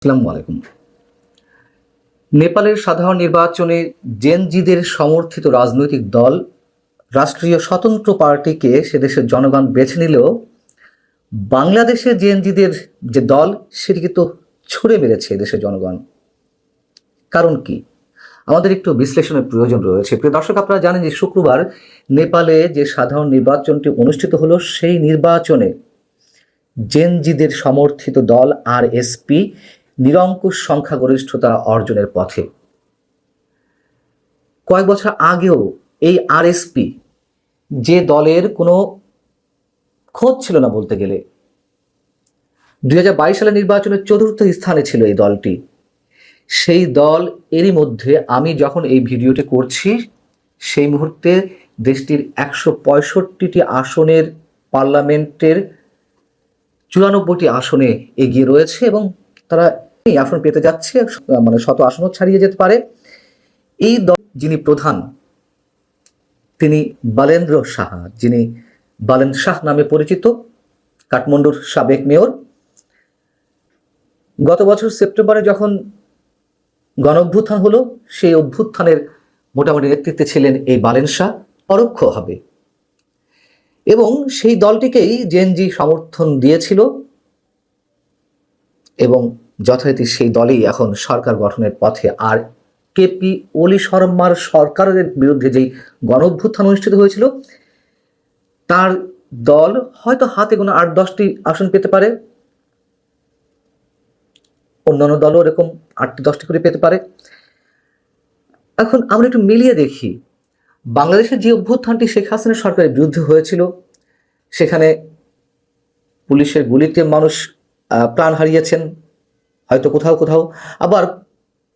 আসসালামু আলাইকুম। নেপালের সাধারণ নির্বাচনে জেনজিদের সমর্থিত রাজনৈতিক দল রাষ্ট্রীয় স্বতন্ত্র পার্টিকে সে দেশের জনগণ বেছে নিলেও বাংলাদেশে জেনজিদের যে দল সেটিকে তো ছুঁড়ে মেরেছে দেশের জনগণ। কারণ কি? আমাদের একটু বিশ্লেষণের প্রয়োজন রয়েছে। প্রিয় দর্শক, আপনারা জানেন যে শুক্রবার নেপালে যে সাধারণ নির্বাচনটি অনুষ্ঠিত হলো, সেই নির্বাচনে জেনজিদের সমর্থিত দল আরএসপি নিরঙ্কুশ সংখ্যাগরিষ্ঠতা অর্জনের পথে। কয়েক বছর আগেও এই আরএসপি, যে দলের কোনো খোঁজ ছিল না বলতে গেলে, 2022 সালের নির্বাচনের চতুর্থ স্থানে ছিল এই দলটি। সেই দল এরই মধ্যে আমি যখন এই ভিডিওটি করছি সেই মুহূর্তে দেশটির 165টি আসনের পার্লামেন্টের 94টি আসনে এগিয়ে রয়েছে এবং তারা এই আসন পেতে যাচ্ছে, মানে শত আসনও ছাড়িয়ে যেতে পারে। এই দল যিনি প্রধান, তিনি বালেন্দ্র সাহা, যিনি বালেন শাহ নামে পরিচিত, কাঠমান্ডুর সাবেক মেয়র। গত বছর সেপ্টেম্বরে যখন গণ অভ্যুত্থান হলো, সেই অভ্যুত্থানের মোটামুটি নেতৃত্বে ছিলেন এই বালেন শাহ পরোক্ষভাবে, এবং সেই দলটিকেই জেনজি সমর্থন দিয়েছিল এবং যথারীতি সেই দলই এখন সরকার গঠনের পথে। আর কেপি ওলি শর্মার সরকারের বিরুদ্ধে যেই গণ অভ্যুত্থান অনুষ্ঠিত হয়েছিল, তার দল হয়তো হাতে গোনা 8-10টি আসন পেতে পারে, অন্যান্য দলও এরকম 8-10টি করে পেতে পারে। এখন আমরা একটু মিলিয়ে দেখি, বাংলাদেশের যে অভ্যুত্থানটি শেখ হাসিনা সরকারের বিরুদ্ধে হয়েছিল, সেখানে পুলিশের গুলিতে মানুষ প্রাণ হারিয়েছেন, হয়তো কোথাও কোথাও আবার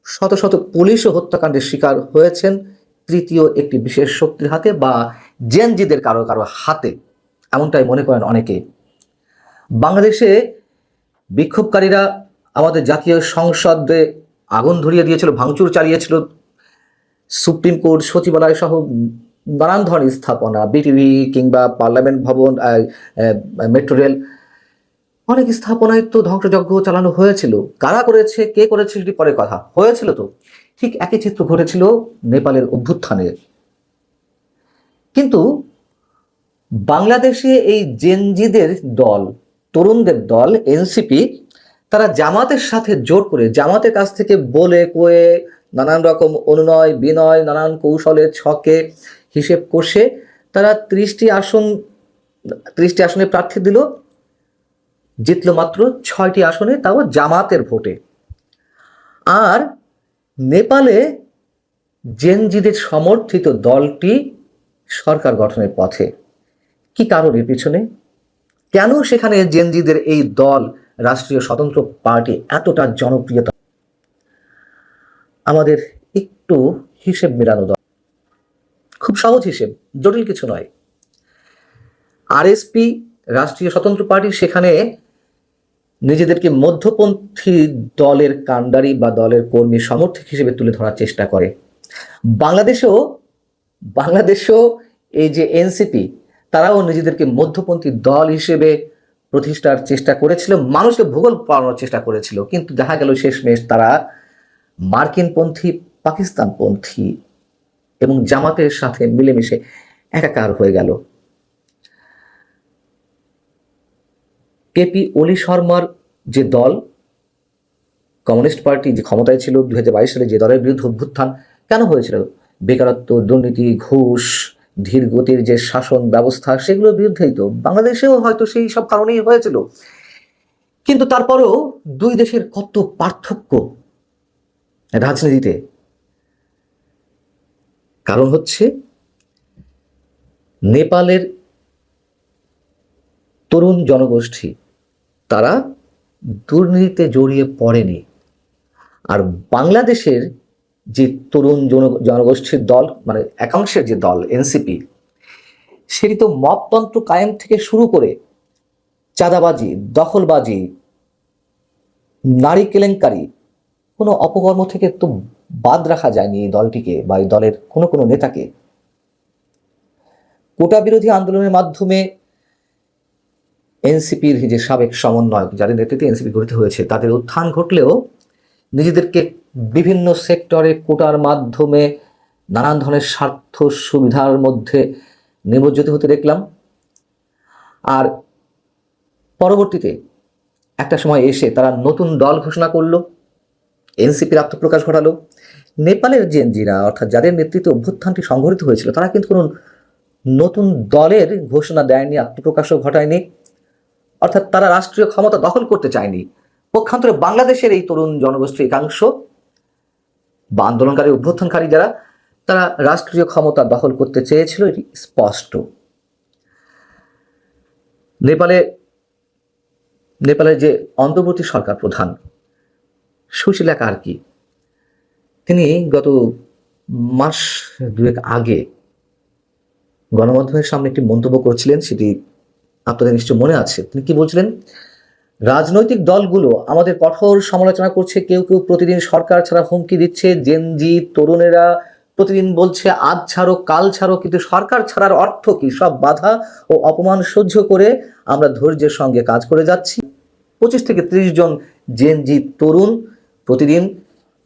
শত শত পুলিশও হত্যাকাণ্ডের শিকার হয়েছেন তৃতীয় একটি বিশেষ শক্তির হাতে বা জেনজিদের কারো কারো হাতে, এমনটাই মনে করেন অনেকে। বাংলাদেশে বিক্ষোভকারীরা আমাদের জাতীয় সংসদে আগুন ধরিয়ে দিয়েছিল, ভাঙচুর চালিয়েছিল, সুপ্রিম কোর্ট, সচিবালয় সহ নানান ধরনের স্থাপনা, বিটিভি কিংবা পার্লামেন্ট ভবন, মেট্রো রেল, অনেক স্থাপনায় তো ধ্বংসযজ্ঞ চালানো হয়েছিল। কারা করেছে, কে করেছে সেটি পরে কথা, হয়েছিল তো। ঠিক একই চিত্র ঘটেছিল নেপালের অভ্যুত্থানে। কিন্তু বাংলাদেশে এই জেনজিদের দল, তরুণদের দল এনসিপি, তারা জামাতের সাথে জোট করে, জামাতের কাছ থেকে বলে কয়ে নানান রকম অনুনয় বিনয়, নানান কৌশলের ছকে হিসেব কষে তারা 30টি আসনে প্রার্থী দিল, জিতল মাত্র 6টি আসনে, তাও জামাতের ভোটে। আর নেপালে জেনজিদের সমর্থিত দলটি সরকার গঠনের পথে। কি কারণ এর পিছনে? কেন সেখানে জেনজিদের এই দল, রাষ্ট্রীয় স্বতন্ত্র পার্টি, এতটা জনপ্রিয়তা? আমাদের একটু হিসেব মেলানো দরকার। খুব সহজ হিসেব, জটিল কিছু নয়। আরএসপি, রাষ্ট্রীয় স্বতন্ত্র পার্টি, সেখানে নিজেদেরকে মধ্যপন্থী দলের কাণ্ডারি বা দলের কর্মী সমর্থক হিসেবে তুলে ধরার চেষ্টা করে। বাংলাদেশেও এই যে এনসিপি, তারাও নিজেদেরকে মধ্যপন্থী দল হিসেবে প্রতিষ্ঠার চেষ্টা করেছিল, মানুষকে ভূগোল পাওয়ানোর চেষ্টা করেছিল, কিন্তু দেখা গেল শেষমেশ তারা মার্কিনপন্থী, পাকিস্তানপন্থী এবং জামাতের সাথে মিলেমিশে একাকার হয়ে গেল। কেপি ওলি শর্মার যে দল, কমিউনিস্ট পার্টি, যে ক্ষমতায় ছিল 2022 সালে, যে দলের বিরুদ্ধে অভ্যুত্থান কেন হয়েছিল? বেকারত্ব, দুর্নীতি, ঘুষ, ধীর গতির যে শাসন ব্যবস্থা, সেগুলোর বিরুদ্ধেই তো। বাংলাদেশেও হয়তো সেই সব কারণেই হয়েছিল। কিন্তু তারপরেও দুই দেশের কত পার্থক্য রাজনীতিতে। কারণ হচ্ছে নেপালের তরুণ জনগোষ্ঠী, তারা দুর্নীতিতে জড়িয়ে পড়েনি। আর বাংলাদেশের যে তরুণ জনগোষ্ঠীর দল, মানে একাংশের যে দল এনসিপি, সেটি তো মপতন্ত্র কায়েম থেকে শুরু করে চাঁদাবাজি, দখলবাজি, নারী কেলেঙ্কারি, কোনো অপকর্ম থেকে তো বাদ রাখা যায়নি এই দলটিকে বা এই দলের কোনো কোনো নেতাকে। কোটা বিরোধী আন্দোলনের মাধ্যমে এনসিপির যে সাবেক সমন্বয়ক, যাদের নেতৃত্বে এনসিপি গঠিত হয়েছে, তাদের উত্থান ঘটলেও নিজেদেরকে বিভিন্ন সেক্টরে কোটার মাধ্যমে নানান ধরনের স্বার্থ সুবিধার মধ্যে নিমজ্জিত হতে দেখলাম। আর পরবর্তীতে একটা সময় এসে তারা নতুন দল ঘোষণা করলো, এনসিপির আত্মপ্রকাশ ঘটালো। নেপালের জেনজিরা অর্থাৎ যাদের নেতৃত্বে অভ্যুত্থানটি সংঘটিত হয়েছিল তারা কিন্তু কোনো নতুন দলের ঘোষণা দেয়নি, আত্মপ্রকাশও ঘটায়নি, অর্থাৎ তারা রাষ্ট্রীয় ক্ষমতা দখল করতে চায়নি। পক্ষান্তরে বাংলাদেশের এই তরুণ জনগোষ্ঠীর একাংশ বা আন্দোলনকারী অভ্যুত্থানকারী যারা, তারা রাষ্ট্রীয় ক্ষমতা দখল করতে চেয়েছিল, এটি স্পষ্ট। নেপালের যে অন্তর্বর্তী সরকার প্রধান সুশীলা কার্কি, তিনি গত মাস দুয়েক আগে গণমাধ্যমের সামনে একটি মন্তব্য করেছিলেন, সেটি আপনাদের নিশ্চয় মনে আছে। তিনি কি বলছিলেন? রাজনৈতিক দলগুলো আমাদের কঠোর সমালোচনা করছে, কেউ কেউ প্রতিদিন সরকার ছাড়া হুমকি দিচ্ছে, জেনজি তরুণেরা প্রতিদিন বলছে আজ ছাড়ো কাল ছাড়ো, কিন্তু সরকার ছাড়ার অর্থ কি? সব বাধা ও অপমান সহ্য করে আমরা ধৈর্যের সঙ্গে কাজ করে যাচ্ছি। 25 থেকে 30 জন জেনজি তরুণ প্রতিদিন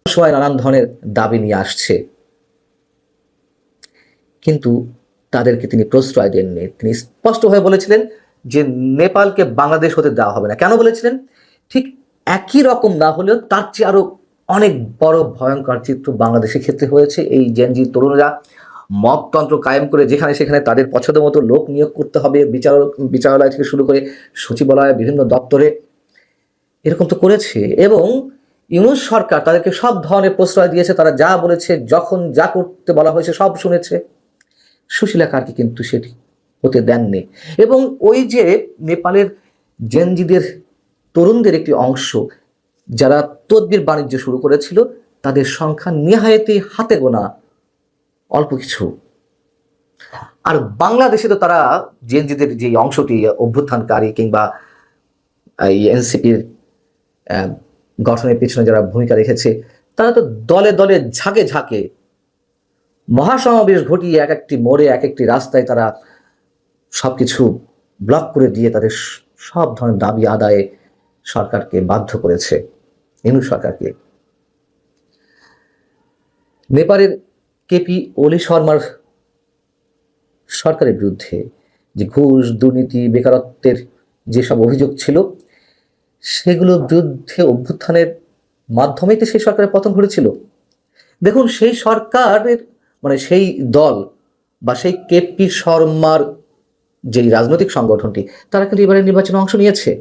সময় নানান ধরনের দাবি নিয়ে আসছে, কিন্তু তাদেরকে তিনি প্রশ্রয় দেননি। তিনি স্পষ্টভাবে বলেছিলেন যে নেপালকে বাংলাদেশ হতে দেওয়া হবে না। কেন বলেছিলেন? ঠিক একই রকম না হলেও তার চেয়ে আরো অনেক বড় ভয়ঙ্কর চিত্র বাংলাদেশের ক্ষেত্রে হয়েছে। এই জেনজি তরুণরা মবতন্ত্র কায়েম করে যেখানে সেখানে তাদের পছন্দ মতো লোক নিয়োগ করতে হবে, বিচারালয় থেকে শুরু করে সচিবালয়, বিভিন্ন দপ্তরে, এরকম তো করেছে। এবং ইউনূস সরকার তাদেরকে সব ধরনের প্রশ্রয় দিয়েছে, তারা যা বলেছে, যখন যা করতে বলা হয়েছে সব শুনেছে। সুশীলা কার্কি কিন্তু সেটি হতে দেননি। এবং ওই যে নেপালের জেনজিদের তরুণদের একটি অংশ যারা তদবির বাণিজ্য শুরু করেছিল, তাদের সংখ্যা নেহায়েতই হাতে গোনা, অল্প কিছু। আর বাংলাদেশে তো তারা জেনজিদের যে অংশটি অভ্যুত্থানকারী কিংবা এই এনসিপির গঠনের পিছনে যারা ভূমিকা রেখেছে, তারা তো দলে দলে ঝাঁকে ঝাঁকে মহাসমাবেশ ঘটিয়ে এক একটি মোড়ে, এক একটি রাস্তায় তারা সবকিছু ব্লক করে দিয়ে তাদের সব ধরনের দাবি আদায়ে সরকারকে বাধ্য করেছে, ইউনূস সরকারকে। নেপালের কেপি ওলি শর্মার সরকারের বিরুদ্ধে যে ঘুষ, দুর্নীতি, বেকারত্বের যেসব অভিযোগ ছিল, সেগুলোর বিরুদ্ধে অভ্যুত্থানের মাধ্যমেই তো সেই সরকারের পতন ঘটেছিল। দেখুন, সেই সরকারের সেই দল বা সেই কেপি শর্মার যেই রাজনৈতিক সংগঠনটি, তারা কিন্তু এবারে নির্বাচনে অংশ নিয়েছে,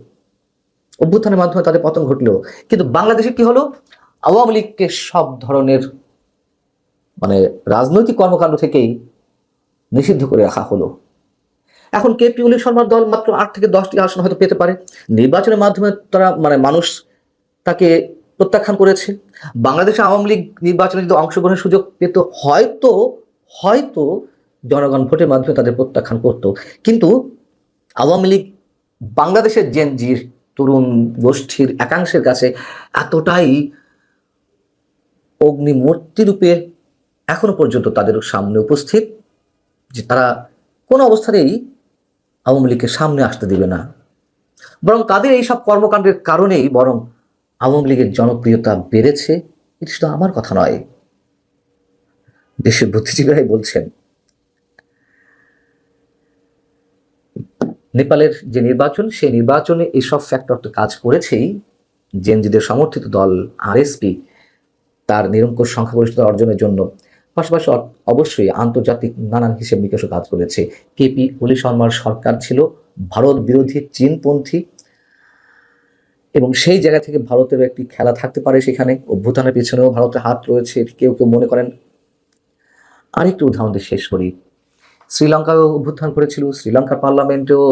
অভ্যুত্থানের মাধ্যমে তাদের পতন ঘটলেও। কিন্তু বাংলাদেশে কি হলো? আওয়ামী লীগকে সব ধরনের রাজনৈতিক কর্মকাণ্ড থেকেই নিষিদ্ধ করে রাখা হলো। এখন কেপি ওলি শর্মার দল মাত্র 8 থেকে 10টি আসন হয়তো পেতে পারে। নির্বাচনের মাধ্যমে তারা মানুষ তাকে প্রত্যাখ্যান করেছে। বাংলাদেশে আওয়ামী লীগ নির্বাচনে যদি অংশগ্রহণের সুযোগ পেত, হয়তো জনগণ ভোটের মাধ্যমে তাদের প্রত্যাখ্যান করত। কিন্তু আওয়ামী লীগ বাংলাদেশের জেনজির তরুণ গোষ্ঠীর একাংশের কাছে এতটাই অগ্নিমূর্তি রূপে এখনো পর্যন্ত তাদের সামনে উপস্থিত যে তারা কোনো অবস্থাতেই আওয়ামী লীগকে সামনে আসতে দেবে না। বরং তাদের এই সব কর্মকাণ্ডের কারণেই বরং আওয়ামী লীগের জনপ্রিয়তা বেড়েছে। এটা শুধু আমার কথা নয়, দেশের বুদ্ধিজীবীরাই বলছেন। নেপালের যে নির্বাচন, সেই নির্বাচনে এইসব ফ্যাক্টর তো কাজ করেছেই। জেনজিদের সমর্থিত দল আরএসপি তার নিরঙ্কুশ সংখ্যাগরিষ্ঠতা অর্জনের জন্য পাশাপাশি অবশ্যই আন্তর্জাতিক নানান হিসেব নিকেশও কাজ করেছে। কেপি ওলি শর্মার সরকার ছিল ভারত বিরোধী, চীনপন্থী, এবং সেই জায়গা থেকে ভারতেরও একটি খেলা থাকতে পারে সেখানে। অভ্যুত্থানের পিছনেও ভারতের হাত রয়েছে, কেউ কেউ মনে করেন। আরেকটু উদাহরণ দিয়ে শেষ করি। শ্রীলঙ্কাও অভ্যুত্থান করেছিল, শ্রীলঙ্কার পার্লামেন্টেও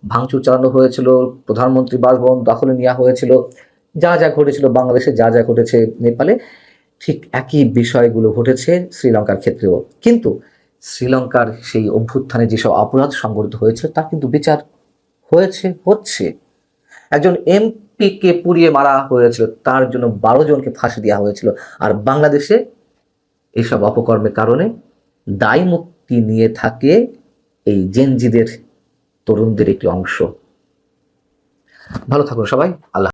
ভাঙচুর চালানো হয়েছিল, প্রধানমন্ত্রী বাসভবন দখলে নেওয়া হয়েছিল। যা যা ঘটেছিল বাংলাদেশে, যা যা ঘটেছে নেপালে, ঠিক একই বিষয়গুলো ঘটেছে শ্রীলঙ্কার ক্ষেত্রেও। কিন্তু শ্রীলঙ্কার সেই অভ্যুত্থানে যেসব অপরাধ সংঘটিত হয়েছে তা কিন্তু বিচার হচ্ছে। একজন এমপিকে পুড়িয়ে মারা হয়েছিল, তার জন্য 12 জনকে ফাঁসি দেওয়া হয়েছিল। আর বাংলাদেশে এইসব অপকর্মের কারণে দায় মুক্তি নিয়ে থাকে এই জেনজিদের তরুণদের একটি অংশ। ভালো থাকুন সবাই। আল্লাহ।